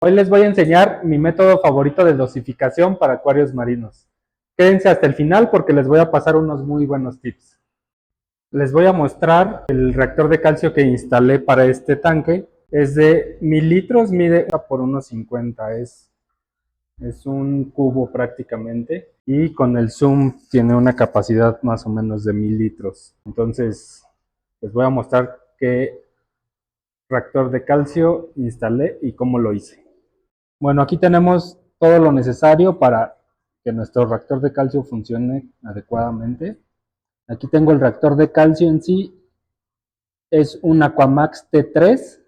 Hoy les voy a enseñar mi método favorito de dosificación para acuarios marinos. Quédense hasta el final porque les voy a pasar unos muy buenos tips. Les voy a mostrar el reactor de calcio que instalé para este tanque. Es de 1000 litros, mide por unos 50, es un cubo prácticamente. Y con el zoom tiene una capacidad más o menos de 1000 litros. Entonces les voy a mostrar qué reactor de calcio instalé y cómo lo hice. Bueno, aquí tenemos todo lo necesario para que nuestro reactor de calcio funcione adecuadamente. Aquí tengo el reactor de calcio en sí, es un Aquamax T3.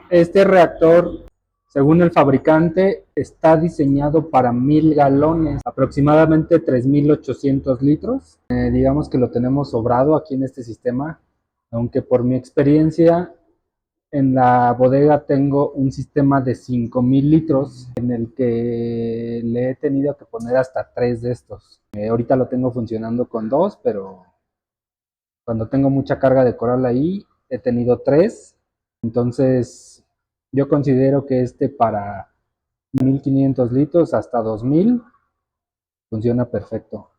Este reactor, según el fabricante, está diseñado para 1000 galones, aproximadamente 3800 litros. Digamos que lo tenemos sobrado aquí en este sistema, aunque por mi experiencia en la bodega tengo un sistema de 5000 litros en el que le he tenido que poner hasta 3 de estos. Ahorita lo tengo funcionando con 2, pero cuando tengo mucha carga de coral ahí he tenido 3. Entonces yo considero que este para 1500 litros hasta 2000 funciona perfecto.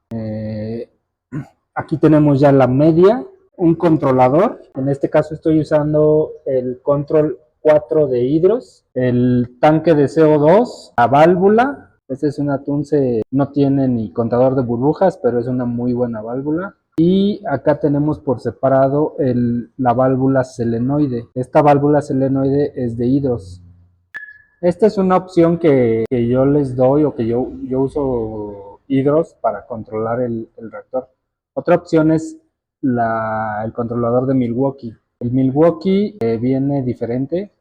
Aquí tenemos ya la media, un controlador. En este caso estoy usando el Control 4 de Hydros, el tanque de CO2, la válvula. Este es una Tunce, no tiene ni contador de burbujas, pero es una muy buena válvula. Y acá tenemos por separado la válvula selenoide. Esta válvula selenoide es de Hydros. Esta es una opción que yo les doy o que yo uso Hydros para controlar el reactor. Otra opción es el controlador de Milwaukee. El Milwaukee viene diferente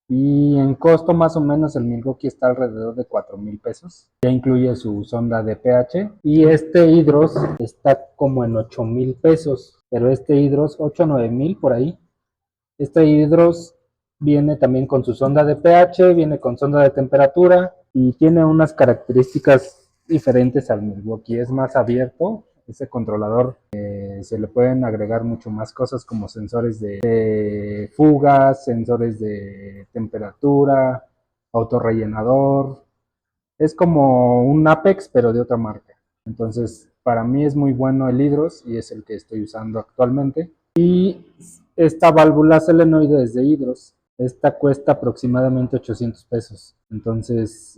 y en costo más o menos el Milwaukee está alrededor de 4000 pesos. Ya incluye su sonda de pH y este Hydros está como en 8000 pesos, pero este Hydros 8 o 9000 por ahí. Este Hydros viene también con su sonda de pH, viene con sonda de temperatura y tiene unas características diferentes al Milwaukee. Es más abierto, ese controlador se le pueden agregar mucho más cosas como sensores de fugas, sensores de temperatura, autorrellenador. Es como un Apex pero de otra marca. Entonces para mí es muy bueno el Hydros y es el que estoy usando actualmente. Y esta válvula selenoide es de Hydros. Esta cuesta aproximadamente 800 pesos. Entonces,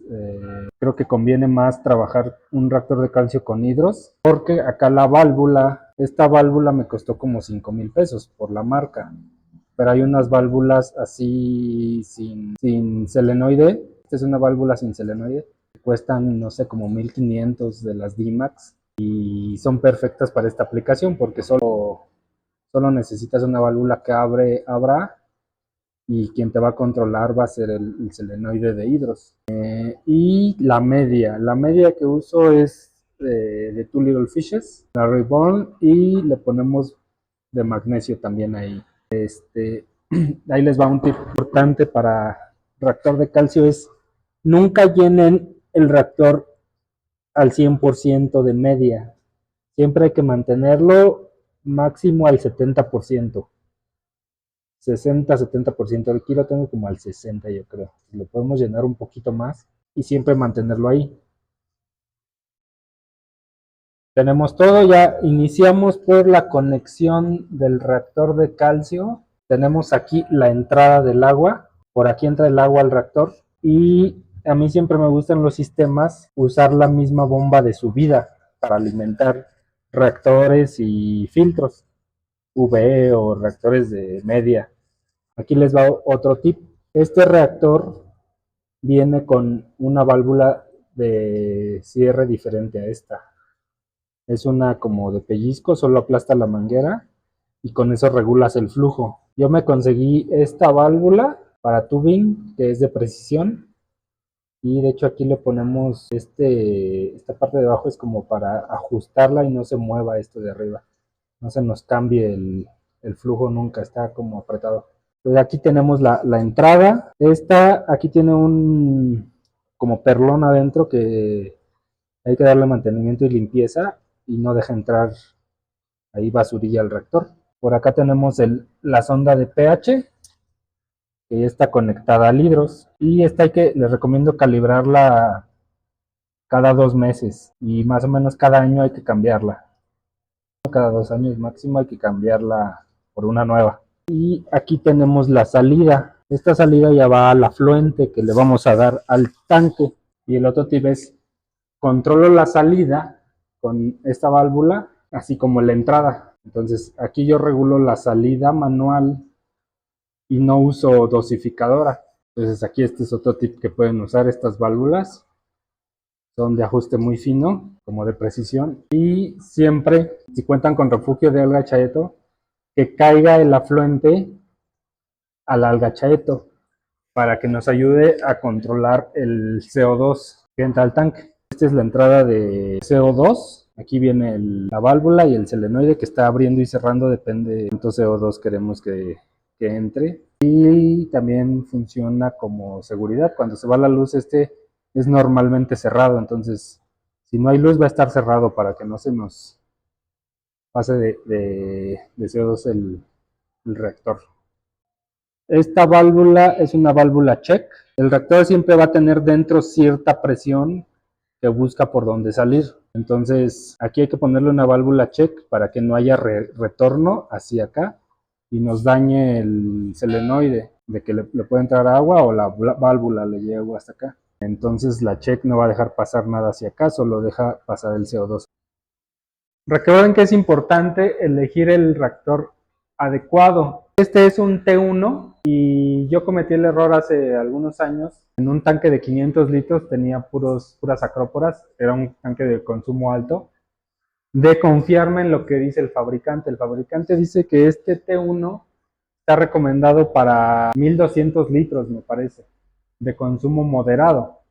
creo que conviene más trabajar un reactor de calcio con Hydros. Porque acá esta válvula me costó como 5000 pesos por la marca. Pero hay unas válvulas así sin selenoide. Esta es una válvula sin selenoide. Que cuestan, no sé, como 1500 de las D-Max. Y son perfectas para esta aplicación porque solo necesitas una válvula que abra y quien te va a controlar va a ser el selenoide de Hydros. Y la media que uso es de Two Little Fishes, la Reborn, y le ponemos de magnesio también ahí. Ahí les va un tip importante para reactor de calcio: es nunca llenen el reactor al 100% de media. Siempre hay que mantenerlo máximo al 70%. 60-70%. Aquí lo tengo como al 60, yo creo. Lo podemos llenar un poquito más y siempre mantenerlo ahí. Tenemos todo, ya iniciamos por la conexión del reactor de calcio. Tenemos aquí la entrada del agua. Por aquí entra el agua al reactor. Y a mí siempre me gustan los sistemas usar la misma bomba de subida para alimentar reactores y filtros UV o reactores de media. Aquí les va otro tip. Este reactor viene con una válvula de cierre diferente a esta. Es una como de pellizco, solo aplasta la manguera y con eso regulas el flujo. Yo me conseguí esta válvula para tubing que es de precisión y de hecho aquí le ponemos esta parte de abajo es como para ajustarla y no se mueva esto de arriba. No se nos cambie el flujo nunca, está como apretado. Pues aquí tenemos la entrada. Aquí tiene un como perlón adentro que hay que darle mantenimiento y limpieza y no deja entrar ahí basurilla al reactor. Por acá tenemos la sonda de pH que ya está conectada al hidros. Y esta les recomiendo calibrarla cada 2 meses y más o menos cada año hay que cambiarla. Cada 2 años máximo hay que cambiarla por una nueva. Y aquí tenemos la salida. Esta salida ya va al afluente que le vamos a dar al tanque. Y el otro tip es, controlo la salida con esta válvula, así como la entrada. Entonces aquí yo regulo la salida manual y no uso dosificadora. Entonces aquí este es otro tip que pueden usar, estas válvulas son de ajuste muy fino, como de precisión, y siempre, si cuentan con refugio de alga chaeto, que caiga el afluente al alga chaeto para que nos ayude a controlar el CO2 que entra al tanque. Esta es la entrada de CO2. Aquí viene la válvula y el solenoide que está abriendo y cerrando, depende de cuánto CO2 queremos que entre. Y también funciona como seguridad. Cuando se va la luz, este es normalmente cerrado. Entonces, si no hay luz, va a estar cerrado para que no se nos pase de CO2 el reactor. Esta válvula es una válvula check. El reactor siempre va a tener dentro cierta presión que busca por dónde salir. Entonces aquí hay que ponerle una válvula check para que no haya retorno hacia acá y nos dañe el solenoide, de que le puede entrar agua o la válvula le llegue agua hasta acá. Entonces la check no va a dejar pasar nada hacia acá, solo deja pasar el CO2. Recuerden que es importante elegir el reactor adecuado. Este es un T1 y yo cometí el error hace algunos años. En un tanque de 500 litros tenía puras acróporas, era un tanque de consumo alto, de confiarme en lo que dice el fabricante. El fabricante dice que este T1 está recomendado para 1200 litros, me parece, de consumo moderado.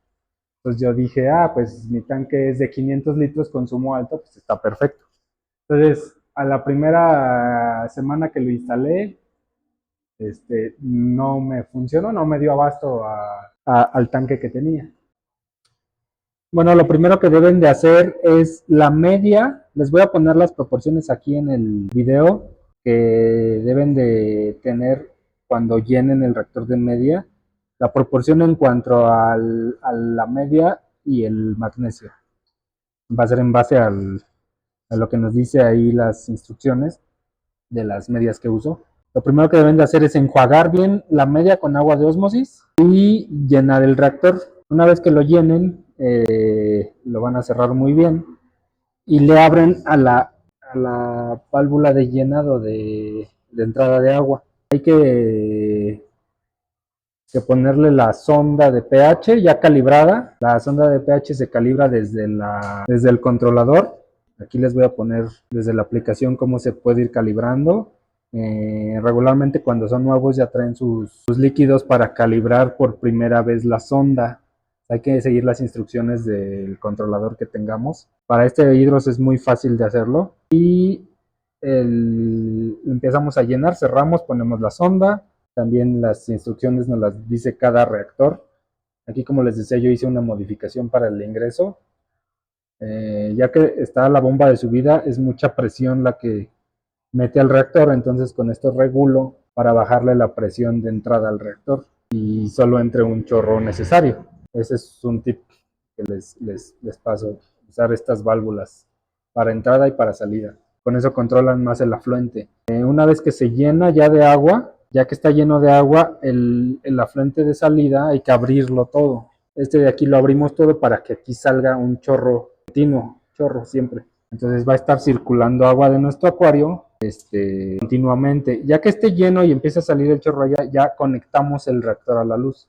Entonces yo dije, pues mi tanque es de 500 litros, consumo alto, pues está perfecto. Entonces, a la primera semana que lo instalé, no me funcionó, no me dio abasto al tanque que tenía. Bueno, lo primero que deben de hacer es la media. Les voy a poner las proporciones aquí en el video que deben de tener cuando llenen el reactor de media. La proporción en cuanto a la media y el magnesio. Va a ser en base a lo que nos dice ahí las instrucciones de las medias que uso. Lo primero que deben de hacer es enjuagar bien la media con agua de ósmosis y llenar el reactor. Una vez que lo llenen, lo van a cerrar muy bien y le abren a la válvula de llenado de entrada de agua. Hay que ponerle la sonda de pH ya calibrada. La sonda de pH se calibra desde el controlador. Aquí les voy a poner desde la aplicación cómo se puede ir calibrando. Regularmente cuando son nuevos ya traen sus líquidos para calibrar por primera vez la sonda. Hay que seguir las instrucciones del controlador que tengamos. Para este hidros es muy fácil de hacerlo. Y empezamos a llenar, cerramos, ponemos la sonda. También las instrucciones nos las dice cada reactor. Aquí, como les decía, yo hice una modificación para el ingreso. Ya que está la bomba de subida, es mucha presión la que mete al reactor, entonces con esto regulo para bajarle la presión de entrada al reactor y solo entre un chorro necesario. Ese es un tip que les paso, usar estas válvulas para entrada y para salida. Con eso controlan más el afluente. Una vez que se llena ya de agua, ya que está lleno de agua, el afluente de salida hay que abrirlo todo. Este de aquí lo abrimos todo para que aquí salga un chorro continuo, chorro siempre. Entonces va a estar circulando agua de nuestro acuario continuamente. Ya que esté lleno y empieza a salir el chorro allá, ya conectamos el reactor a la luz.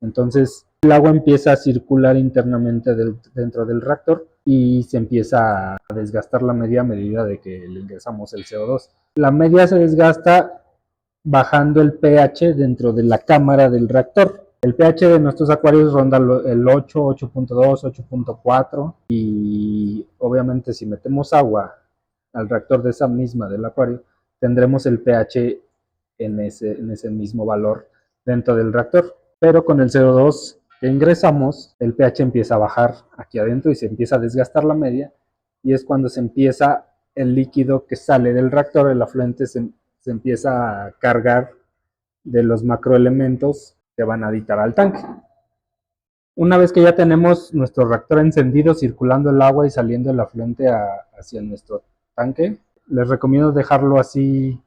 Entonces el agua empieza a circular internamente dentro del reactor y se empieza a desgastar la media a medida de que le ingresamos el CO2. La media se desgasta bajando el pH dentro de la cámara del reactor. El pH de nuestros acuarios ronda el 8, 8.2, 8.4 y obviamente si metemos agua al reactor de esa misma del acuario, tendremos el pH en ese mismo valor dentro del reactor. Pero con el CO2 que ingresamos, el pH empieza a bajar aquí adentro y se empieza a desgastar la media y es cuando se empieza el líquido que sale del reactor, el afluente se empieza a cargar de los macroelementos que van a aditar al tanque. Una vez que ya tenemos nuestro reactor encendido, circulando el agua y saliendo el afluente hacia nuestro tanque, les recomiendo dejarlo así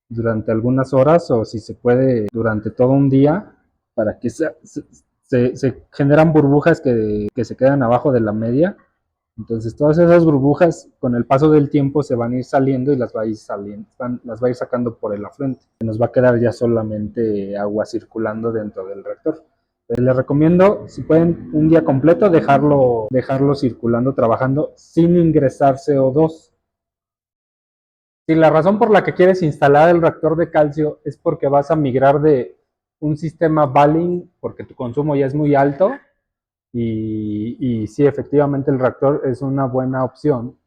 durante algunas horas o si se puede durante todo un día para que se generan burbujas que se quedan abajo de la media. Entonces todas esas burbujas con el paso del tiempo se van a ir saliendo y las va a ir sacando por el afluente. Nos va a quedar ya solamente agua circulando dentro del reactor. Les recomiendo, si pueden, un día completo dejarlo circulando, trabajando sin ingresar CO2. Si la razón por la que quieres instalar el reactor de calcio es porque vas a migrar de un sistema Baling porque tu consumo ya es muy alto y sí, efectivamente el reactor es una buena opción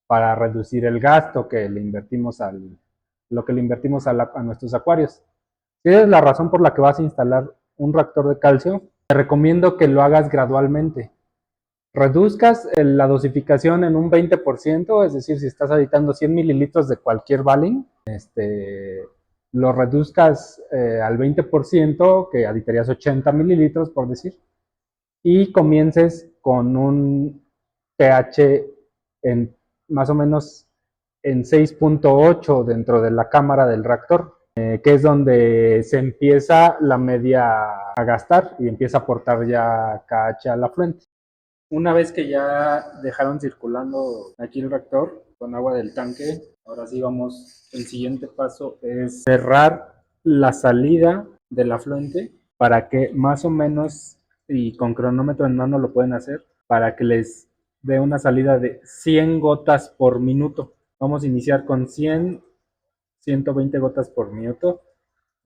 para reducir el gasto que le invertimos lo que le invertimos a nuestros acuarios. Si es la razón por la que vas a instalar un reactor de calcio, te recomiendo que lo hagas gradualmente. Reduzcas la dosificación en un 20%, es decir, si estás aditando 100 mililitros de cualquier Baling, lo reduzcas al 20%, que aditarías 80 mililitros, por decir, y comiences con un pH en más o menos en 6.8 dentro de la cámara del reactor, que es donde se empieza la media a gastar y empieza a aportar ya KH al afluente. Una vez que ya dejaron circulando aquí el reactor con agua del tanque, ahora sí vamos, el siguiente paso es cerrar la salida del afluente para que más o menos, y con cronómetro en mano lo pueden hacer, para que les dé una salida de 100 gotas por minuto. Vamos a iniciar con 120 gotas por minuto,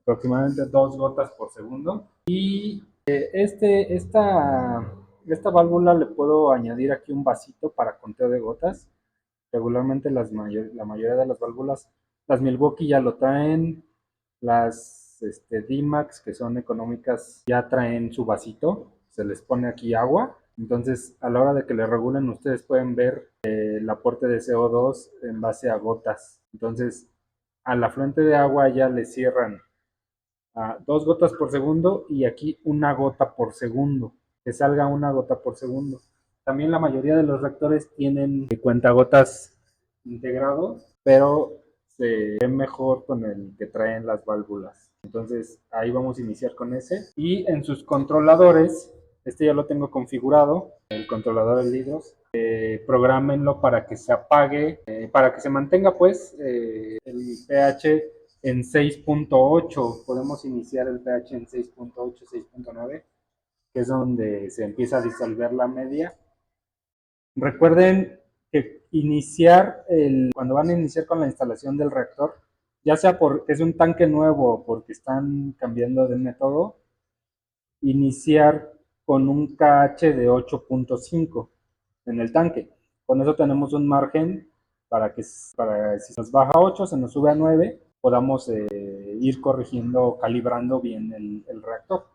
aproximadamente 2 gotas por segundo. Y esta válvula le puedo añadir aquí un vasito para conteo de gotas. Regularmente la mayoría de las válvulas, las Milwaukee ya lo traen, las D-Max que son económicas ya traen su vasito, se les pone aquí agua. Entonces a la hora de que le regulen ustedes pueden ver el aporte de CO2 en base a gotas. Entonces a la fuente de agua ya le cierran a 2 gotas por segundo y aquí una gota por segundo, que salga una gota por segundo. También la mayoría de los reactores tienen cuentagotas integrado, pero se ve mejor con el que traen las válvulas. Entonces ahí vamos a iniciar con ese. Y en sus controladores, este ya lo tengo configurado, el controlador de litros, programenlo para que se apague, para que se mantenga pues el pH en 6.8. Podemos iniciar el pH en 6.8, 6.9, que es donde se empieza a disolver la media. Recuerden que cuando van a iniciar con la instalación del reactor, ya sea porque es un tanque nuevo o porque están cambiando de método, iniciar con un KH de 8.5 en el tanque. Con eso tenemos un margen para que si nos baja 8, se nos sube a 9, podamos ir corrigiendo, calibrando bien el reactor.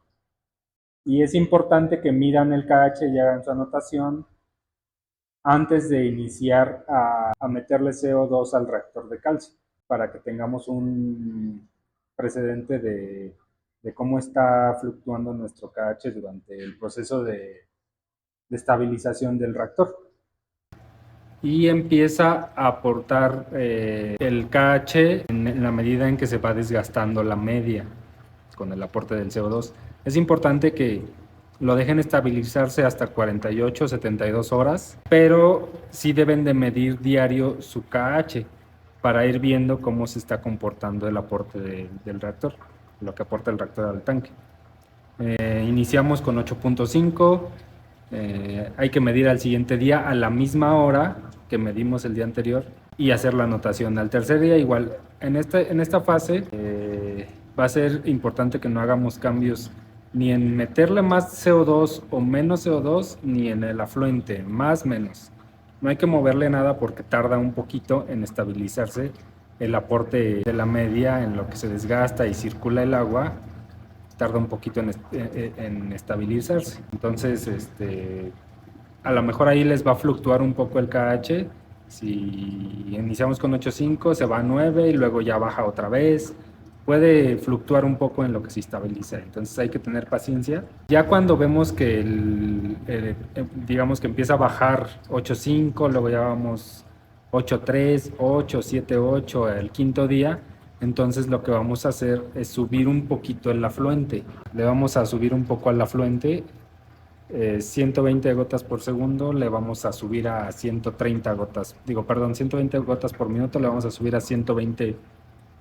Y es importante que midan el KH y hagan su anotación antes de iniciar a meterle CO2 al reactor de calcio, para que tengamos un precedente de cómo está fluctuando nuestro KH durante el proceso de estabilización del reactor. Y empieza a aportar el KH en la medida en que se va desgastando la media con el aporte del CO2. Es importante que lo dejen estabilizarse hasta 48, 72 horas, pero sí deben de medir diario su KH para ir viendo cómo se está comportando el aporte del reactor, lo que aporta el reactor al tanque. Iniciamos con 8.5, hay que medir al siguiente día a la misma hora que medimos el día anterior y hacer la anotación. Al tercer día igual, en esta fase va a ser importante que no hagamos cambios ni en meterle más CO2 o menos CO2, ni en el afluente, más menos. No hay que moverle nada porque tarda un poquito en estabilizarse el aporte de la media, en lo que se desgasta y circula el agua, tarda un poquito en estabilizarse. Entonces, a lo mejor ahí les va a fluctuar un poco el KH. Si iniciamos con 8.5, se va a 9 y luego ya baja otra vez. puede fluctuar un poco en lo que se estabiliza, entonces hay que tener paciencia. Ya cuando vemos que digamos que empieza a bajar 8.5, luego ya vamos 8.3, 8, 7.8 el quinto día, entonces lo que vamos a hacer es subir un poquito el afluente. Le vamos a subir un poco al afluente, 120 gotas por segundo, le vamos a subir a 130 gotas, 120 gotas por minuto, le vamos a subir a 120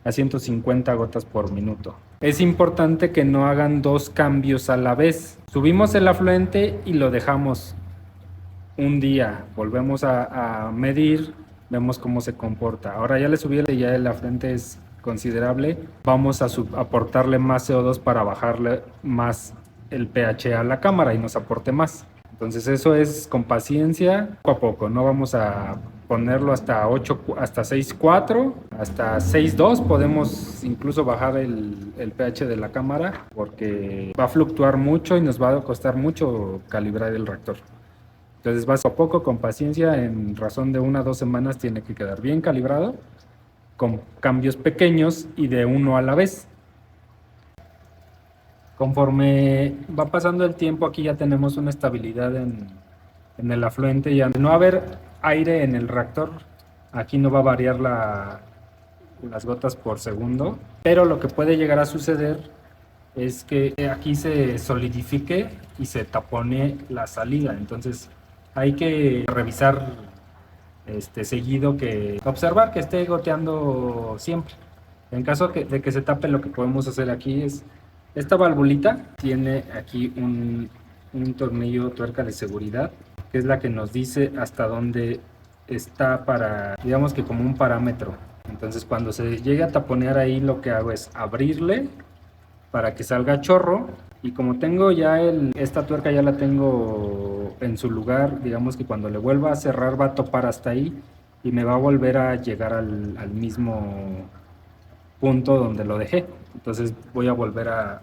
a 150 gotas por minuto. Es importante que no hagan dos cambios a la vez. Subimos el afluente y lo dejamos un día, volvemos a medir, vemos cómo se comporta. Ahora ya le subí, ya el afluente es considerable, vamos a aportarle más CO2 para bajarle más el pH a la cámara y nos aporte más. Entonces eso es con paciencia, poco a poco, no vamos a ponerlo hasta 8, hasta 6.4, hasta 6.2 podemos incluso bajar el pH de la cámara porque va a fluctuar mucho y nos va a costar mucho calibrar el reactor. Entonces vas a poco, con paciencia, en razón de 1 a 2 semanas tiene que quedar bien calibrado, con cambios pequeños y de uno a la vez. Conforme va pasando el tiempo, aquí ya tenemos una estabilidad en el afluente, y al no haber aire en el reactor, aquí no va a variar las gotas por segundo, pero lo que puede llegar a suceder es que aquí se solidifique y se tapone la salida. Entonces hay que revisar seguido, observar que esté goteando siempre. En caso de que se tape, lo que podemos hacer aquí es, esta valvulita tiene aquí un tornillo, tuerca de seguridad, que es la que nos dice hasta dónde está, para, digamos que como un parámetro. Entonces cuando se llegue a taponear ahí, lo que hago es abrirle para que salga chorro, y como tengo ya esta tuerca ya la tengo en su lugar, digamos que cuando le vuelva a cerrar va a topar hasta ahí y me va a volver a llegar al mismo punto donde lo dejé. Entonces voy a volver a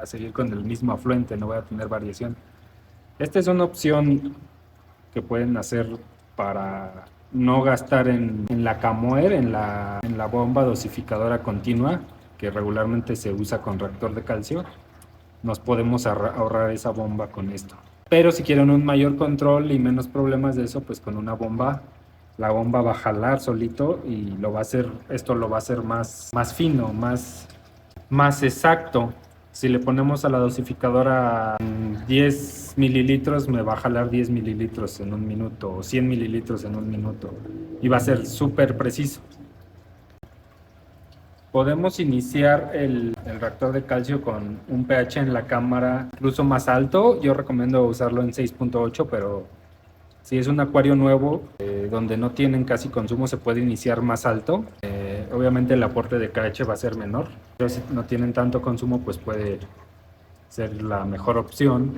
seguir con el mismo afluente, no voy a tener variación. Esta es una opción que pueden hacer para no gastar en la CAMOER, en la bomba dosificadora continua, que regularmente se usa con reactor de calcio. Nos podemos ahorrar esa bomba con esto. Pero si quieren un mayor control y menos problemas de eso, pues con una bomba, la bomba va a jalar solito y esto lo va a hacer más fino, más exacto. Si le ponemos a la dosificadora 10 mililitros, me va a jalar 10 mililitros en un minuto, o 100 mililitros en un minuto, y va a ser súper preciso. Podemos iniciar el reactor de calcio con un pH en la cámara incluso más alto. Yo recomiendo usarlo en 6.8, pero si es un acuario nuevo donde no tienen casi consumo, se puede iniciar más alto. Obviamente el aporte de KH va a ser menor, pero si no tienen tanto consumo, pues puede ser la mejor opción.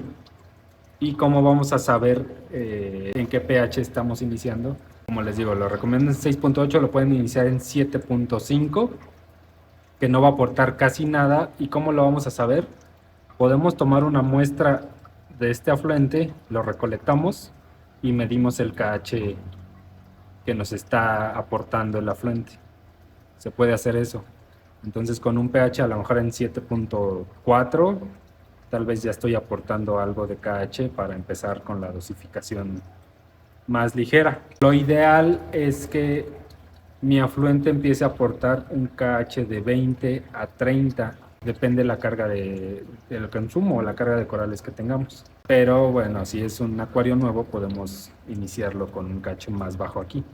¿Y cómo vamos a saber en qué pH estamos iniciando? Como les digo, lo recomiendo en 6.8, lo pueden iniciar en 7.5, que no va a aportar casi nada. ¿Y cómo lo vamos a saber? Podemos tomar una muestra de este afluente, lo recolectamos y medimos el KH que nos está aportando el afluente. Se puede hacer eso. Entonces con un pH a lo mejor en 7.4, tal vez ya estoy aportando algo de KH para empezar con la dosificación más ligera. Lo ideal es que mi afluente empiece a aportar un KH de 20 a 30, depende de la carga del consumo o la carga de corales que tengamos. Pero bueno, si es un acuario nuevo, podemos iniciarlo con un KH más bajo aquí.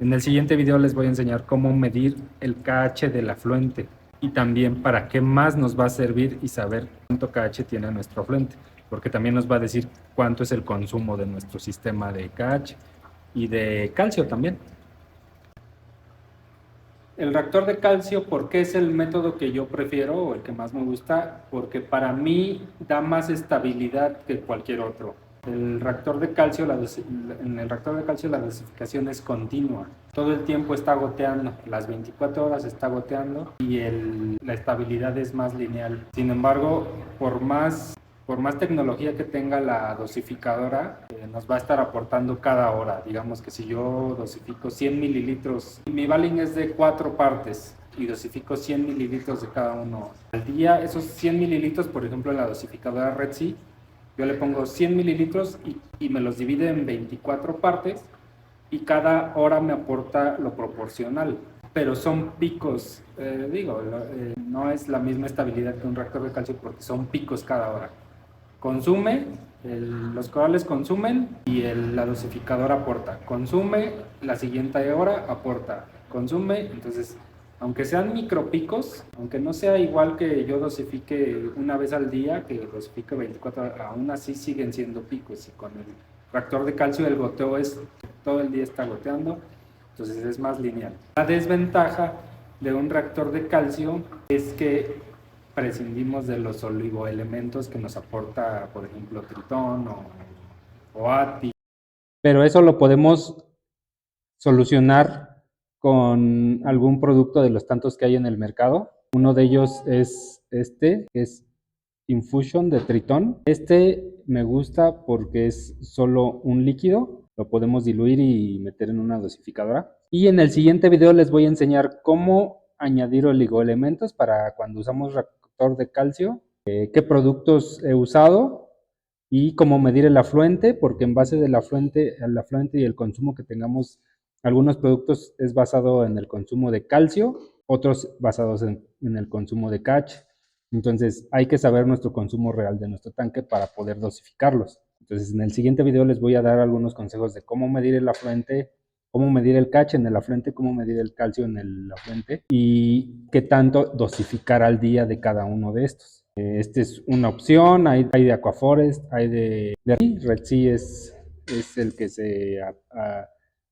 En el siguiente video les voy a enseñar cómo medir el KH del afluente y también para qué más nos va a servir y saber cuánto KH tiene nuestro afluente, porque también nos va a decir cuánto es el consumo de nuestro sistema de KH y de calcio también. El reactor de calcio, ¿por qué es el método que yo prefiero o el que más me gusta? Porque para mí da más estabilidad que cualquier otro. En el reactor de calcio la dosificación es continua. Todo el tiempo está goteando, las 24 horas está goteando y la estabilidad es más lineal. Sin embargo, por más tecnología que tenga la dosificadora, nos va a estar aportando cada hora. Digamos que si yo dosifico 100 mililitros, mi Valin es de 4 partes y dosifico 100 mililitros de cada uno al día. Esos 100 mililitros, por ejemplo, en la dosificadora Red Sea, yo le pongo 100 mililitros y me los divide en 24 partes y cada hora me aporta lo proporcional. Pero son picos, no es la misma estabilidad que un reactor de calcio porque son picos cada hora. Consume, los corales consumen y la dosificadora aporta. Consume, la siguiente hora aporta. Consume, entonces, aunque sean micropicos, aunque no sea igual que yo dosifique una vez al día, que dosifique 24 horas, aún así siguen siendo picos. Y con el reactor de calcio el goteo es, todo el día está goteando, entonces es más lineal. La desventaja de un reactor de calcio es que prescindimos de los oligoelementos que nos aporta, por ejemplo, Tritón o ATI. Pero eso lo podemos solucionar con algún producto de los tantos que hay en el mercado. Uno de ellos es este, que es Infusion de Tritón. Este me gusta porque es solo un líquido, lo podemos diluir y meter en una dosificadora. Y en el siguiente video les voy a enseñar cómo añadir oligoelementos para cuando usamos reactor de calcio, qué productos he usado y cómo medir el afluente, porque en base del afluente, el afluente y el consumo que tengamos, algunos productos es basado en el consumo de calcio, otros basados en el consumo de KACH. Entonces hay que saber nuestro consumo real de nuestro tanque para poder dosificarlos. Entonces en el siguiente video les voy a dar algunos consejos de cómo medir el afluente, cómo medir el KACH en el afluente, cómo medir el calcio en el afluente y qué tanto dosificar al día de cada uno de estos. Esta es una opción, hay de Aquaforest, hay de Red Sea es el que se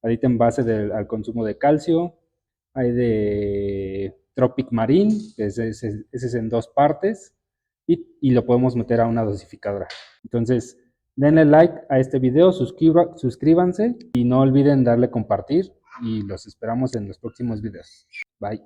adita en base al consumo de calcio. Hay de Tropic Marine, que ese es en 2 partes, y lo podemos meter a una dosificadora. Entonces, denle like a este video, suscríbanse y no olviden darle compartir y los esperamos en los próximos videos. Bye.